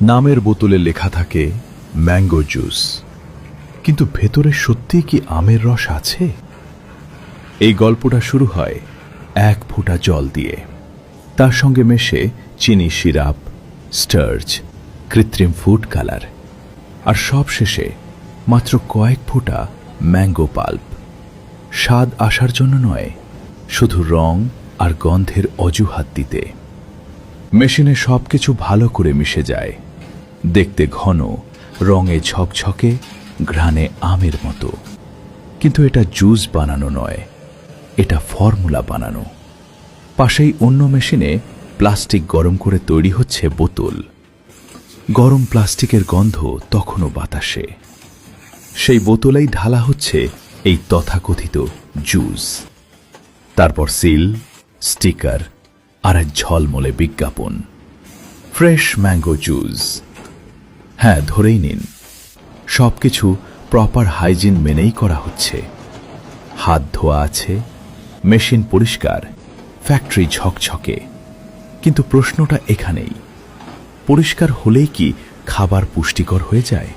নামের বোতলে লেখা থাকে ম্যাঙ্গো জুস, কিন্তু ভেতরে সত্যিই কি আমের রস আছে? এই গল্পটা শুরু হয় এক ফোঁটা জল দিয়ে, তার সঙ্গে মেশে চিনি সিরাপ, স্টার্চ, কৃত্রিম ফুড কালার, আর সব শেষে মাত্র কয়েক ফোঁটা ম্যাঙ্গো পাল্প। স্বাদ আসার জন্য নয়, শুধু রং আর গন্ধের অজুহাত দিতে। মেশিনে সবকিছু ভালো করে মিশে যায়, দেখতে ঘন, রঙে ঝকঝকে, ঘ্রাণে আমের মতো। কিন্তু এটা জুস বানানো নয়, এটা ফর্মুলা বানানো। পাশেই অন্য মেশিনে প্লাস্টিক গরম করে তৈরি হচ্ছে বোতল। গরম প্লাস্টিকের গন্ধ তখনও বাতাসে। সেই বোতলেই ঢালা হচ্ছে এই তথাকথিত জুস। তারপর সিল, স্টিকার আর এক ঝলমলে বিজ্ঞাপন, ফ্রেশ ম্যাঙ্গো জুস। হ্যাঁ, ধরেই নিন, সবকিছু প্রপার হাইজিন মেনেই করা হচ্ছে। হাত ধোয়া আছে, মেশিন পরিষ্কার, ফ্যাক্টরি ঝকঝকে। কিন্তু প্রশ্নটা এখানেই, পরিষ্কার হলেই কি খাবার পুষ্টিকর হয়ে যায়?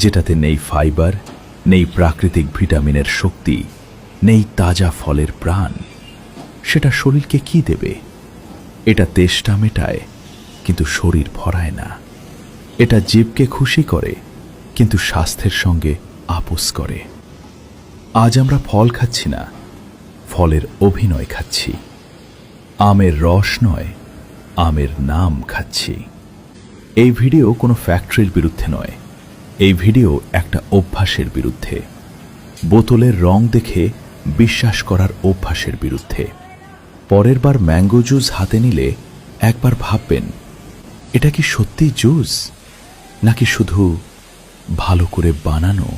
যেটাতে নেই ফাইবার, নেই প্রাকৃতিক ভিটামিনের শক্তি, নেই তাজা ফলের প্রাণ, সেটা শরীরকে কি দেবে? এটা তেষ্টা মেটায়, কিন্তু শরীর ভরায় না। এটা জীবকে খুশি করে, কিন্তু স্বাস্থ্যের সঙ্গে আপোস করে। আজ আমরা ফল খাচ্ছি না, ফলের অভিনয় খাচ্ছি। আমের রস নয়, আমের নাম খাচ্ছি। এই ভিডিও কোনো ফ্যাক্টরির বিরুদ্ধে নয়, এই ভিডিও একটা অভ্যাসের বিরুদ্ধে। বোতলের রং দেখে বিশ্বাস করার অভ্যাসের বিরুদ্ধে। পরের বার ম্যাঙ্গো জুস হাতে নিলে একবার ভাববেন, এটা কি সত্যি জুস, নাকি শুধু ভালো করে বানানো